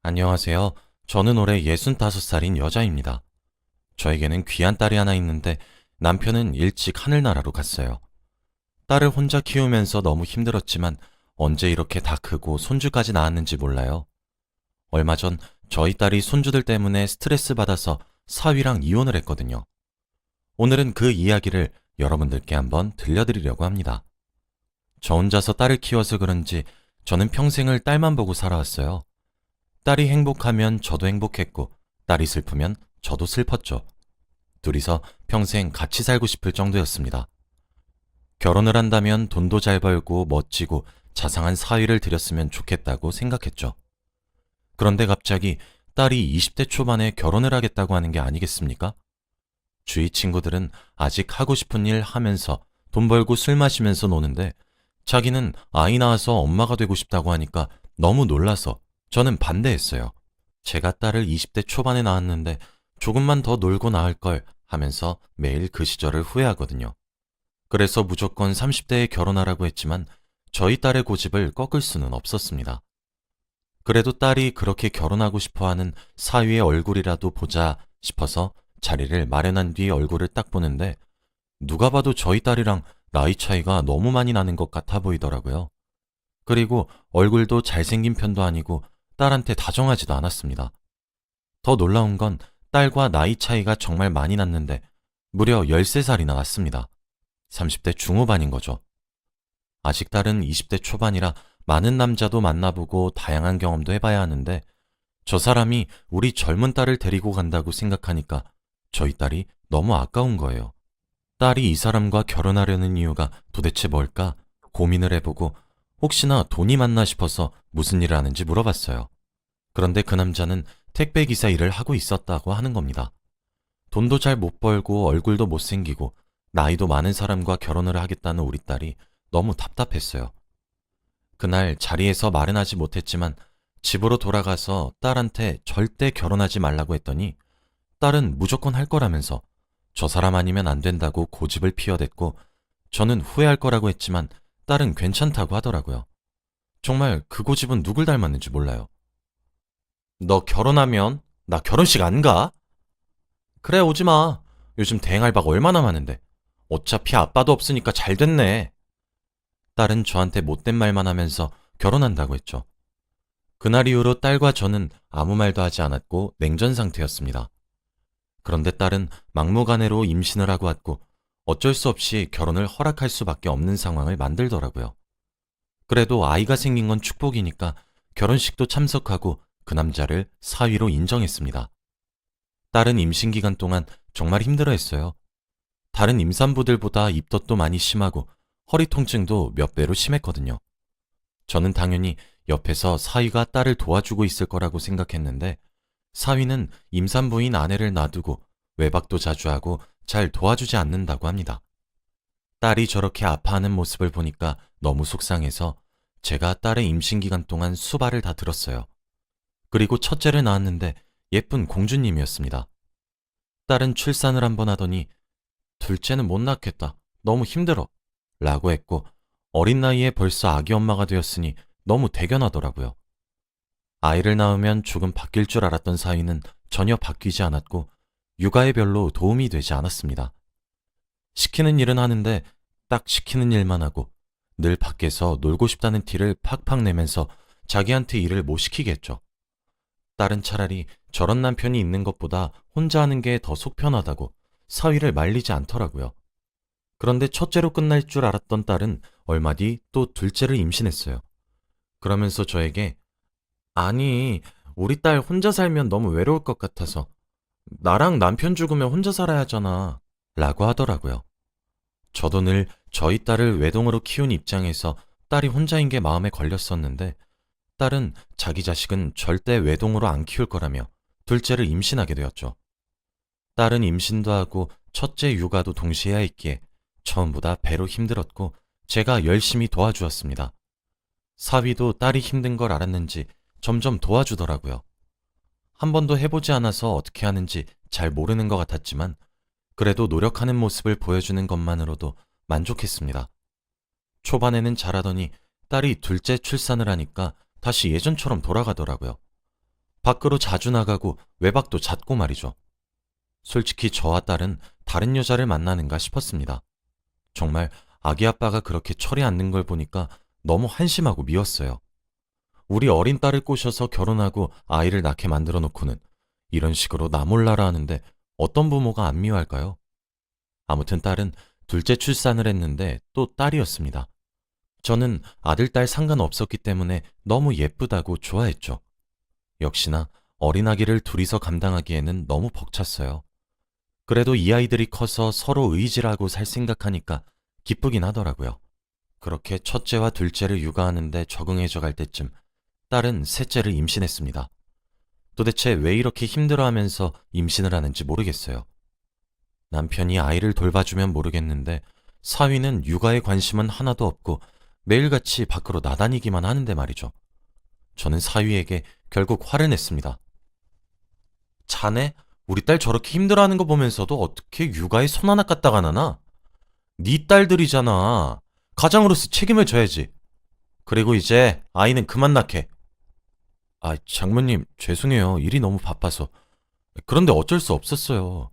안녕하세요. 저는 올해 65살인 여자입니다. 저에게는 귀한 딸이 하나 있는데 남편은 일찍 하늘나라로 갔어요. 딸을 혼자 키우면서 너무 힘들었지만 언제 이렇게 다 크고 손주까지 낳았는지 몰라요. 얼마 전 저희 딸이 손주들 때문에 스트레스 받아서 사위랑 이혼을 했거든요. 오늘은 그 이야기를 여러분들께 한번 들려드리려고 합니다. 저 혼자서 딸을 키워서 그런지 저는 평생을 딸만 보고 살아왔어요. 딸이 행복하면 저도 행복했고, 딸이 슬프면 저도 슬펐죠. 둘이서 평생 같이 살고 싶을 정도였습니다. 결혼을 한다면 돈도 잘 벌고 멋지고 자상한 사위를 들였으면 좋겠다고 생각했죠. 그런데 갑자기 딸이 20대 초반에 결혼을 하겠다고 하는 게 아니겠습니까? 주위 친구들은 아직 하고 싶은 일 하면서 돈 벌고 술 마시면서 노는데 자기는 아이 낳아서 엄마가 되고 싶다고 하니까 너무 놀라서 저는 반대했어요. 제가 딸을 20대 초반에 낳았는데 조금만 더 놀고 낳을 걸 하면서 매일 그 시절을 후회하거든요. 그래서 무조건 30대에 결혼하라고 했지만 저희 딸의 고집을 꺾을 수는 없었습니다. 그래도 딸이 그렇게 결혼하고 싶어 하는 사위의 얼굴이라도 보자 싶어서 자리를 마련한 뒤 얼굴을 딱 보는데 누가 봐도 저희 딸이랑 나이 차이가 너무 많이 나는 것 같아 보이더라고요. 그리고 얼굴도 잘생긴 편도 아니고 딸한테 다정하지도 않았습니다. 더 놀라운 건 딸과 나이 차이가 정말 많이 났는데 무려 13살이나 났습니다. 30대 중후반인 거죠. 아직 딸은 20대 초반이라 많은 남자도 만나보고 다양한 경험도 해봐야 하는데 저 사람이 우리 젊은 딸을 데리고 간다고 생각하니까 저희 딸이 너무 아까운 거예요. 딸이 이 사람과 결혼하려는 이유가 도대체 뭘까 고민을 해보고 혹시나 돈이 많나 싶어서 무슨 일을 하는지 물어봤어요. 그런데 그 남자는 택배기사 일을 하고 있었다고 하는 겁니다. 돈도 잘 못 벌고 얼굴도 못생기고 나이도 많은 사람과 결혼을 하겠다는 우리 딸이 너무 답답했어요. 그날 자리에서 말은 하지 못했지만 집으로 돌아가서 딸한테 절대 결혼하지 말라고 했더니 딸은 무조건 할 거라면서 저 사람 아니면 안 된다고 고집을 피워댔고 저는 후회할 거라고 했지만 딸은 괜찮다고 하더라고요. 정말 그 고집은 누굴 닮았는지 몰라요. 너 결혼하면 나 결혼식 안 가? 그래, 오지 마. 요즘 대행 알바가 얼마나 많은데. 어차피 아빠도 없으니까 잘 됐네. 딸은 저한테 못된 말만 하면서 결혼한다고 했죠. 그날 이후로 딸과 저는 아무 말도 하지 않았고 냉전 상태였습니다. 그런데 딸은 막무가내로 임신을 하고 왔고 어쩔 수 없이 결혼을 허락할 수밖에 없는 상황을 만들더라고요. 그래도 아이가 생긴 건 축복이니까 결혼식도 참석하고 그 남자를 사위로 인정했습니다. 딸은 임신 기간 동안 정말 힘들어했어요. 다른 임산부들보다 입덧도 많이 심하고 허리 통증도 몇 배로 심했거든요. 저는 당연히 옆에서 사위가 딸을 도와주고 있을 거라고 생각했는데 사위는 임산부인 아내를 놔두고 외박도 자주 하고 잘 도와주지 않는다고 합니다. 딸이 저렇게 아파하는 모습을 보니까 너무 속상해서 제가 딸의 임신 기간 동안 수발을 다 들었어요. 그리고 첫째를 낳았는데 예쁜 공주님이었습니다. 딸은 출산을 한 번 하더니 둘째는 못 낳겠다. 너무 힘들어. 라고 했고 어린 나이에 벌써 아기 엄마가 되었으니 너무 대견하더라고요. 아이를 낳으면 조금 바뀔 줄 알았던 사위는 전혀 바뀌지 않았고 육아에 별로 도움이 되지 않았습니다. 시키는 일은 하는데 딱 시키는 일만 하고 늘 밖에서 놀고 싶다는 티를 팍팍 내면서 자기한테 일을 못 시키게 했죠. 딸은 차라리 저런 남편이 있는 것보다 혼자 하는 게 더 속 편하다고 사위를 말리지 않더라고요. 그런데 첫째로 끝날 줄 알았던 딸은 얼마 뒤 또 둘째를 임신했어요. 그러면서 저에게 아니, 우리 딸 혼자 살면 너무 외로울 것 같아서 나랑 남편 죽으면 혼자 살아야 하잖아 라고 하더라고요. 저도 늘 저희 딸을 외동으로 키운 입장에서 딸이 혼자인 게 마음에 걸렸었는데 딸은 자기 자식은 절대 외동으로 안 키울 거라며 둘째를 임신하게 되었죠. 딸은 임신도 하고 첫째 육아도 동시에 했기에 처음보다 배로 힘들었고 제가 열심히 도와주었습니다. 사위도 딸이 힘든 걸 알았는지 점점 도와주더라고요. 한 번도 해보지 않아서 어떻게 하는지 잘 모르는 것 같았지만 그래도 노력하는 모습을 보여주는 것만으로도 만족했습니다. 초반에는 잘하더니 딸이 둘째 출산을 하니까 다시 예전처럼 돌아가더라고요. 밖으로 자주 나가고 외박도 잦고 말이죠. 솔직히 저와 딸은 다른 여자를 만나는가 싶었습니다. 정말 아기 아빠가 그렇게 철이 않는 걸 보니까 너무 한심하고 미웠어요. 우리 어린 딸을 꼬셔서 결혼하고 아이를 낳게 만들어 놓고는 이런 식으로 나 몰라라 하는데 어떤 부모가 안 미워할까요? 아무튼 딸은 둘째 출산을 했는데 또 딸이었습니다. 저는 아들, 딸 상관없었기 때문에 너무 예쁘다고 좋아했죠. 역시나 어린아기를 둘이서 감당하기에는 너무 벅찼어요. 그래도 이 아이들이 커서 서로 의지하고 살 생각하니까 기쁘긴 하더라고요. 그렇게 첫째와 둘째를 육아하는데 적응해져 갈 때쯤 딸은 셋째를 임신했습니다. 도대체 왜 이렇게 힘들어하면서 임신을 하는지 모르겠어요. 남편이 아이를 돌봐주면 모르겠는데 사위는 육아에 관심은 하나도 없고 매일같이 밖으로 나다니기만 하는데 말이죠. 저는 사위에게 결국 화를 냈습니다. 자네, 우리 딸 저렇게 힘들어하는 거 보면서도 어떻게 육아에 손 하나 까딱 안 하나? 네 딸들이잖아. 가장으로서 책임을 져야지. 그리고 이제 아이는 그만 낳게. 아, 장모님, 죄송해요. 일이 너무 바빠서. 그런데 어쩔 수 없었어요.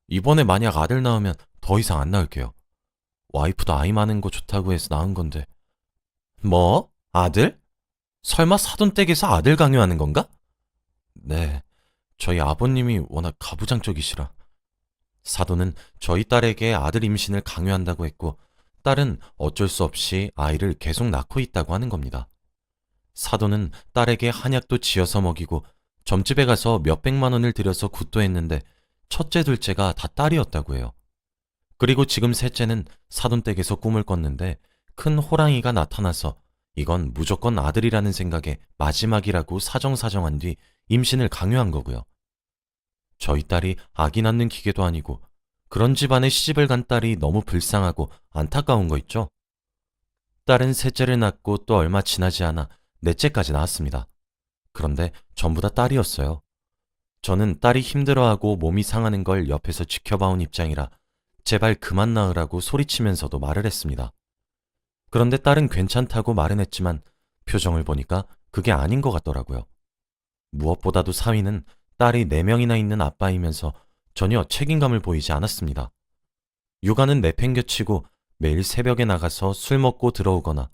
이번에 만약 아들 낳으면 더 이상 안 낳을게요. 와이프도 아이 많은 거 좋다고 해서 낳은 건데. 뭐? 아들? 설마 사돈댁에서 아들 강요하는 건가? 네, 저희 아버님이 워낙 가부장적이시라. 사돈은 저희 딸에게 아들 임신을 강요한다고 했고, 딸은 어쩔 수 없이 아이를 계속 낳고 있다고 하는 겁니다. 사돈은 딸에게 한약도 지어서 먹이고, 점집에 가서 몇백만 원을 들여서 굿도 했는데, 첫째, 둘째가 다 딸이었다고 해요. 그리고 지금 셋째는 사돈댁에서 꿈을 꿨는데, 큰 호랑이가 나타나서 이건 무조건 아들이라는 생각에 마지막이라고 사정사정한 뒤 임신을 강요한 거고요. 저희 딸이 아기 낳는 기계도 아니고 그런 집안에 시집을 간 딸이 너무 불쌍하고 안타까운 거 있죠? 딸은 셋째를 낳고 또 얼마 지나지 않아 넷째까지 낳았습니다. 그런데 전부 다 딸이었어요. 저는 딸이 힘들어하고 몸이 상하는 걸 옆에서 지켜봐온 입장이라 제발 그만 낳으라고 소리치면서도 말을 했습니다. 그런데 딸은 괜찮다고 말은 했지만 표정을 보니까 그게 아닌 것 같더라고요. 무엇보다도 사위는 딸이 4명이나 있는 아빠이면서 전혀 책임감을 보이지 않았습니다. 육아는 내팽겨치고 매일 새벽에 나가서 술 먹고 들어오거나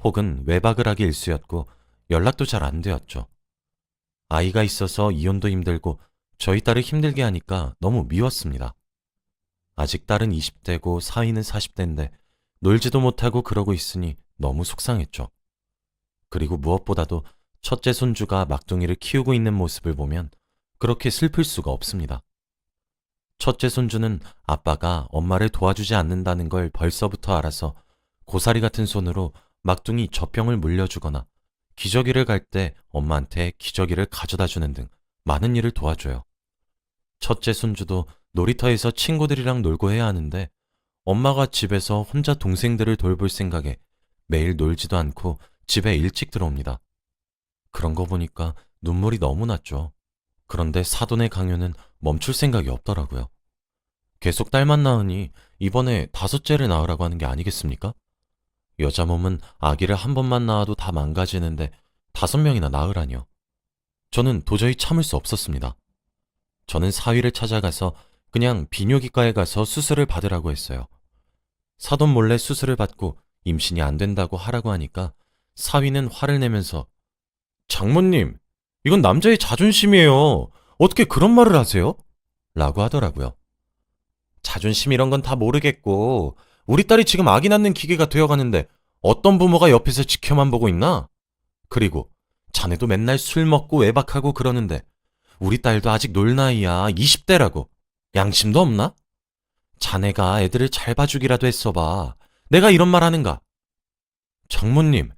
혹은 외박을 하기 일쑤였고 연락도 잘 안 되었죠. 아이가 있어서 이혼도 힘들고 저희 딸을 힘들게 하니까 너무 미웠습니다. 아직 딸은 20대고 사위는 40대인데 놀지도 못하고 그러고 있으니 너무 속상했죠. 그리고 무엇보다도 첫째 손주가 막둥이를 키우고 있는 모습을 보면 그렇게 슬플 수가 없습니다. 첫째 손주는 아빠가 엄마를 도와주지 않는다는 걸 벌써부터 알아서 고사리 같은 손으로 막둥이 젖병을 물려주거나 기저귀를 갈 때 엄마한테 기저귀를 가져다 주는 등 많은 일을 도와줘요. 첫째 손주도 놀이터에서 친구들이랑 놀고 해야 하는데 엄마가 집에서 혼자 동생들을 돌볼 생각에 매일 놀지도 않고 집에 일찍 들어옵니다. 그런 거 보니까 눈물이 너무 났죠. 그런데 사돈의 강요는 멈출 생각이 없더라고요. 계속 딸만 낳으니 이번에 5째를 낳으라고 하는 게 아니겠습니까? 여자 몸은 아기를 한 번만 낳아도 다 망가지는데 5명이나 낳으라니요. 저는 도저히 참을 수 없었습니다. 저는 사위를 찾아가서 그냥 비뇨기과에 가서 수술을 받으라고 했어요. 사돈 몰래 수술을 받고 임신이 안 된다고 하라고 하니까 사위는 화를 내면서 장모님, 이건 남자의 자존심이에요. 어떻게 그런 말을 하세요? 라고 하더라고요. 자존심 이런 건 다 모르겠고 우리 딸이 지금 아기 낳는 기계가 되어가는데 어떤 부모가 옆에서 지켜만 보고 있나? 그리고 자네도 맨날 술 먹고 외박하고 그러는데 우리 딸도 아직 놀 나이야. 20대라고. 양심도 없나? 자네가 애들을 잘 봐주기라도 했어봐. 내가 이런 말 하는가? 장모님,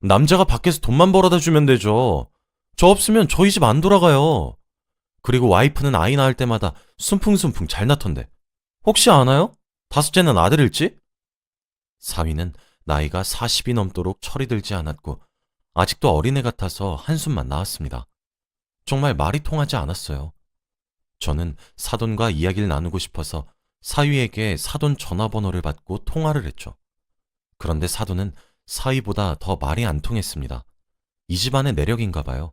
남자가 밖에서 돈만 벌어다 주면 되죠. 저 없으면 저희 집 안 돌아가요. 그리고 와이프는 아이 낳을 때마다 순풍순풍 잘 낳던데. 혹시 아나요? 5째는 아들일지? 사위는 나이가 40이 넘도록 철이 들지 않았고 아직도 어린애 같아서 한숨만 나왔습니다. 정말 말이 통하지 않았어요. 저는 사돈과 이야기를 나누고 싶어서 사위에게 사돈 전화번호를 받고 통화를 했죠. 그런데 사돈은 사위보다 더 말이 안 통했습니다. 이 집안의 내력인가 봐요.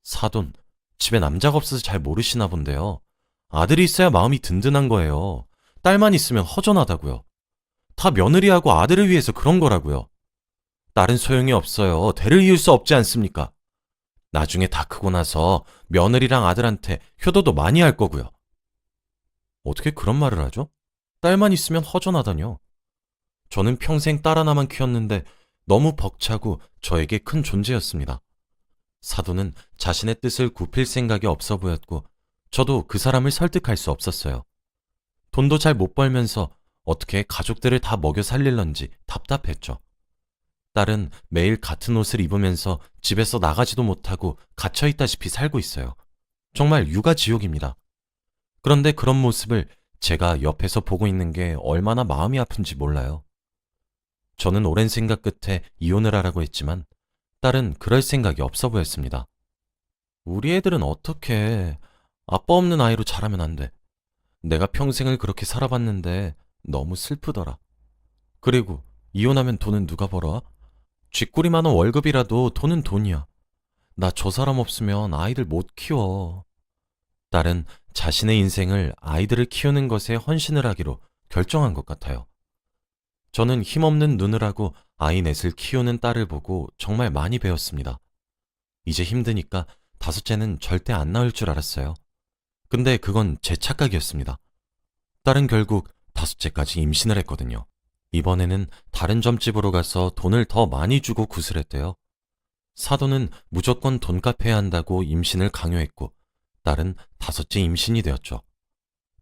사돈, 집에 남자가 없어서 잘 모르시나 본데요. 아들이 있어야 마음이 든든한 거예요. 딸만 있으면 허전하다고요. 다 며느리하고 아들을 위해서 그런 거라고요. 딸은 소용이 없어요. 대를 이을 수 없지 않습니까? 나중에 다 크고 나서 며느리랑 아들한테 효도도 많이 할 거고요. 어떻게 그런 말을 하죠? 딸만 있으면 허전하다뇨. 저는 평생 딸 하나만 키웠는데 너무 벅차고 저에게 큰 존재였습니다. 사돈은 자신의 뜻을 굽힐 생각이 없어 보였고 저도 그 사람을 설득할 수 없었어요. 돈도 잘 못 벌면서 어떻게 가족들을 다 먹여 살릴런지 답답했죠. 딸은 매일 같은 옷을 입으면서 집에서 나가지도 못하고 갇혀있다시피 살고 있어요. 정말 육아 지옥입니다. 그런데 그런 모습을 제가 옆에서 보고 있는 게 얼마나 마음이 아픈지 몰라요. 저는 오랜 생각 끝에 이혼을 하라고 했지만 딸은 그럴 생각이 없어 보였습니다. 우리 애들은 어떻게 아빠 없는 아이로 자라면 안 돼. 내가 평생을 그렇게 살아봤는데 너무 슬프더라. 그리고 이혼하면 돈은 누가 벌어? 쥐꼬리 많은 월급이라도 돈은 돈이야. 나 저 사람 없으면 아이들 못 키워. 딸은 자신의 인생을 아이들을 키우는 것에 헌신을 하기로 결정한 것 같아요. 저는 힘없는 누느라고 아이 넷을 키우는 딸을 보고 정말 많이 배웠습니다. 이제 힘드니까 다섯째는 절대 안 낳을 줄 알았어요. 근데 그건 제 착각이었습니다. 딸은 결국 다섯째까지 임신을 했거든요. 이번에는 다른 점집으로 가서 돈을 더 많이 주고 구슬했대요. 사돈은 무조건 돈값 해야 한다고 임신을 강요했고 딸은 다섯째 임신이 되었죠.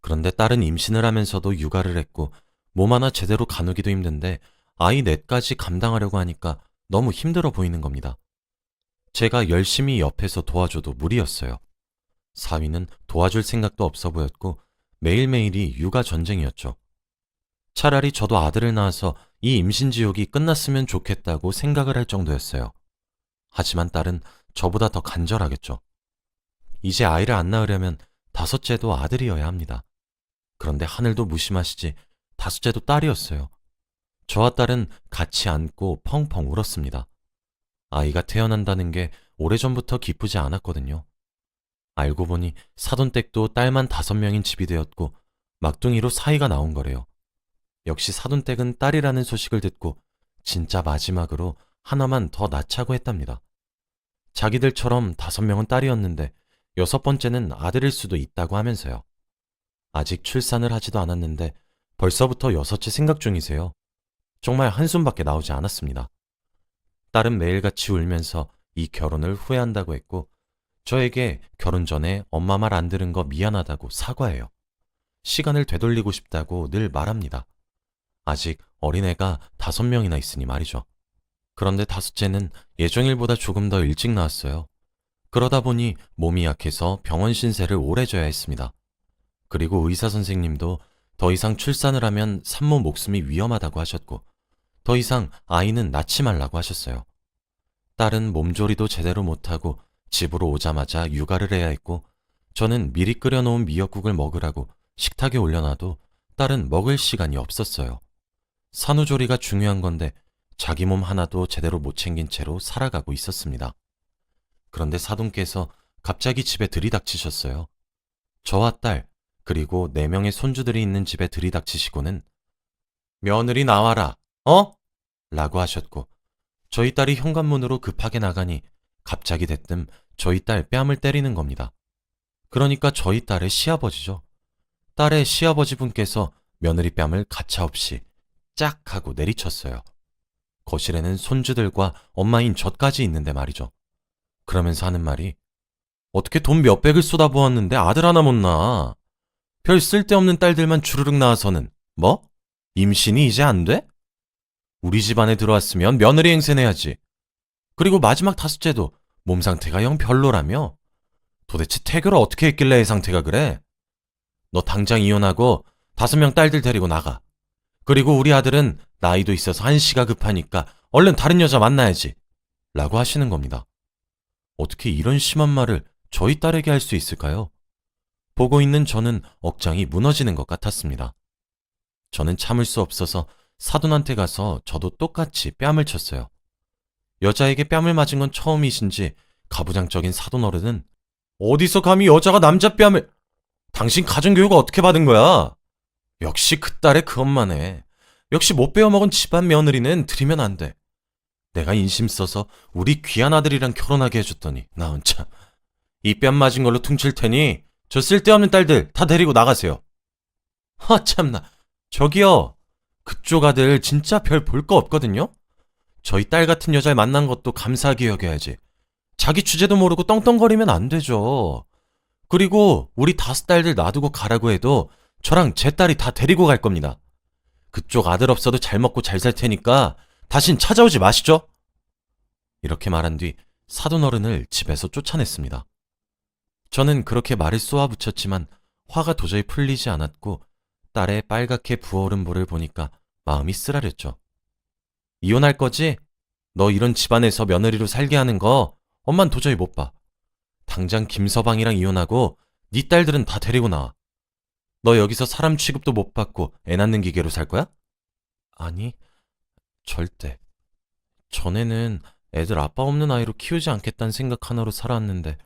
그런데 딸은 임신을 하면서도 육아를 했고 몸 하나 제대로 가누기도 힘든데 아이 넷까지 감당하려고 하니까 너무 힘들어 보이는 겁니다. 제가 열심히 옆에서 도와줘도 무리였어요. 사위는 도와줄 생각도 없어 보였고 매일매일이 육아 전쟁이었죠. 차라리 저도 아들을 낳아서 이 임신지옥이 끝났으면 좋겠다고 생각을 할 정도였어요. 하지만 딸은 저보다 더 간절하겠죠. 이제 아이를 안 낳으려면 다섯째도 아들이어야 합니다. 그런데 하늘도 무심하시지 다섯째도 딸이었어요. 저와 딸은 같이 안고 펑펑 울었습니다. 아이가 태어난다는 게 오래전부터 기쁘지 않았거든요. 알고 보니 사돈댁도 딸만 5명인 집이 되었고 막둥이로 사이가 나온 거래요. 역시 사돈댁은 딸이라는 소식을 듣고 진짜 마지막으로 하나만 더 낳자고 했답니다. 자기들처럼 5명은 딸이었는데 6번째는 아들일 수도 있다고 하면서요. 아직 출산을 하지도 않았는데 벌써부터 6째 생각 중이세요. 정말 한숨밖에 나오지 않았습니다. 딸은 매일같이 울면서 이 결혼을 후회한다고 했고 저에게 결혼 전에 엄마 말 안 들은 거 미안하다고 사과해요. 시간을 되돌리고 싶다고 늘 말합니다. 아직 어린애가 5명이나 있으니 말이죠. 그런데 다섯째는 예정일보다 조금 더 일찍 나왔어요. 그러다 보니 몸이 약해서 병원 신세를 오래 져야 했습니다. 그리고 의사 선생님도 더 이상 출산을 하면 산모 목숨이 위험하다고 하셨고 더 이상 아이는 낳지 말라고 하셨어요. 딸은 몸조리도 제대로 못하고 집으로 오자마자 육아를 해야 했고 저는 미리 끓여놓은 미역국을 먹으라고 식탁에 올려놔도 딸은 먹을 시간이 없었어요. 산후조리가 중요한 건데 자기 몸 하나도 제대로 못 챙긴 채로 살아가고 있었습니다. 그런데 사돈께서 갑자기 집에 들이닥치셨어요. 저와 딸, 그리고 4명의 손주들이 있는 집에 들이닥치시고는 며느리 나와라, 어? 라고 하셨고 저희 딸이 현관문으로 급하게 나가니 갑자기 대뜸 저희 딸 뺨을 때리는 겁니다. 그러니까 저희 딸의 시아버지죠. 딸의 시아버지 분께서 며느리 뺨을 가차없이 짝 하고 내리쳤어요. 거실에는 손주들과 엄마인 저까지 있는데 말이죠. 그러면서 하는 말이 어떻게 돈 몇백을 쏟아부었는데 아들 하나 못 낳아. 별 쓸데없는 딸들만 주르륵 낳아서는 뭐? 임신이 이제 안 돼? 우리 집안에 들어왔으면 며느리 행세내야지. 그리고 마지막 다섯째도 몸 상태가 영 별로라며. 도대체 태교를 어떻게 했길래 애 상태가 그래? 너 당장 이혼하고 5명 딸들 데리고 나가. 그리고 우리 아들은 나이도 있어서 한시가 급하니까 얼른 다른 여자 만나야지. 라고 하시는 겁니다. 어떻게 이런 심한 말을 저희 딸에게 할 수 있을까요? 보고 있는 저는 억장이 무너지는 것 같았습니다. 저는 참을 수 없어서 사돈한테 가서 저도 똑같이 뺨을 쳤어요. 여자에게 뺨을 맞은 건 처음이신지 가부장적인 사돈어른은 어디서 감히 여자가 남자 뺨을... 당신 가정교육 어떻게 받은 거야? 역시 그 딸의 그 엄마네. 역시 못 배워먹은 집안 며느리는 들이면 안 돼. 내가 인심 써서 우리 귀한 아들이랑 결혼하게 해줬더니 나 혼자 이 뺨 맞은 걸로 퉁칠 테니 저 쓸데없는 딸들 다 데리고 나가세요. 참나. 저기요. 그쪽 아들 진짜 별 볼 거 없거든요? 저희 딸 같은 여자를 만난 것도 감사하게 여겨야지. 자기 주제도 모르고 떵떵거리면 안 되죠. 그리고 우리 5딸들 놔두고 가라고 해도 저랑 제 딸이 다 데리고 갈 겁니다. 그쪽 아들 없어도 잘 먹고 잘 살 테니까 다신 찾아오지 마시죠. 이렇게 말한 뒤 사돈어른을 집에서 쫓아냈습니다. 저는 그렇게 말을 쏘아붙였지만 화가 도저히 풀리지 않았고 딸의 빨갛게 부어오른 볼을 보니까 마음이 쓰라렸죠. 이혼할 거지? 너 이런 집안에서 며느리로 살게 하는 거 엄만 도저히 못 봐. 당장 김서방이랑 이혼하고 네 딸들은 다 데리고 나와. 너 여기서 사람 취급도 못 받고 애 낳는 기계로 살 거야? 아니, 절대. 전에는 애들 아빠 없는 아이로 키우지 않겠다는 생각 하나로 살아왔는데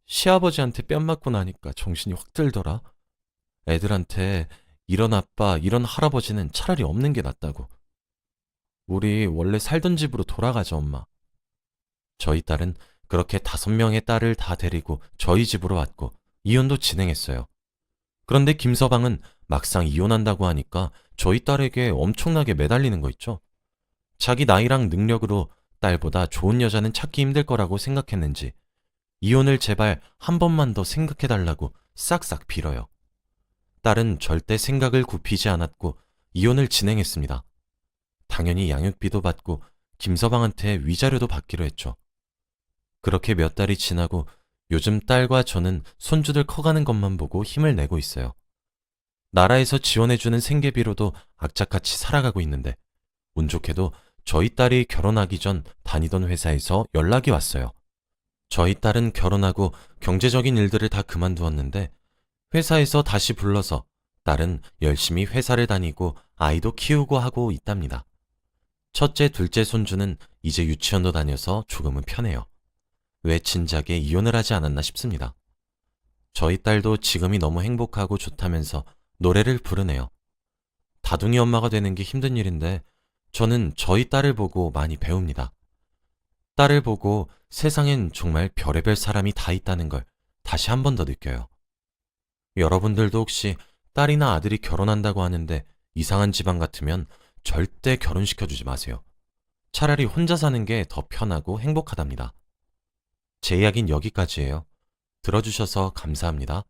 시아버지한테 뺨 맞고 나니까 정신이 확 들더라. 애들한테 이런 아빠, 이런 할아버지는 차라리 없는 게 낫다고. 우리 원래 살던 집으로 돌아가자, 엄마. 저희 딸은 그렇게 5명의 딸을 다 데리고 저희 집으로 왔고 이혼도 진행했어요. 그런데 김서방은 막상 이혼한다고 하니까 저희 딸에게 엄청나게 매달리는 거 있죠. 자기 나이랑 능력으로 딸보다 좋은 여자는 찾기 힘들 거라고 생각했는지 이혼을 제발 한 번만 더 생각해달라고 싹싹 빌어요. 딸은 절대 생각을 굽히지 않았고 이혼을 진행했습니다. 당연히 양육비도 받고 김서방한테 위자료도 받기로 했죠. 그렇게 몇 달이 지나고 요즘 딸과 저는 손주들 커가는 것만 보고 힘을 내고 있어요. 나라에서 지원해주는 생계비로도 악착같이 살아가고 있는데 운 좋게도 저희 딸이 결혼하기 전 다니던 회사에서 연락이 왔어요. 저희 딸은 결혼하고 경제적인 일들을 다 그만두었는데 회사에서 다시 불러서 딸은 열심히 회사를 다니고 아이도 키우고 하고 있답니다. 첫째, 둘째 손주는 이제 유치원도 다녀서 조금은 편해요. 왜 진작에 이혼을 하지 않았나 싶습니다. 저희 딸도 지금이 너무 행복하고 좋다면서 노래를 부르네요. 다둥이 엄마가 되는 게 힘든 일인데 저는 저희 딸을 보고 많이 배웁니다. 딸을 보고 세상엔 정말 별의별 사람이 다 있다는 걸 다시 한 번 더 느껴요. 여러분들도 혹시 딸이나 아들이 결혼한다고 하는데 이상한 집안 같으면 절대 결혼시켜주지 마세요. 차라리 혼자 사는 게 더 편하고 행복하답니다. 제 이야기는 여기까지예요. 들어주셔서 감사합니다.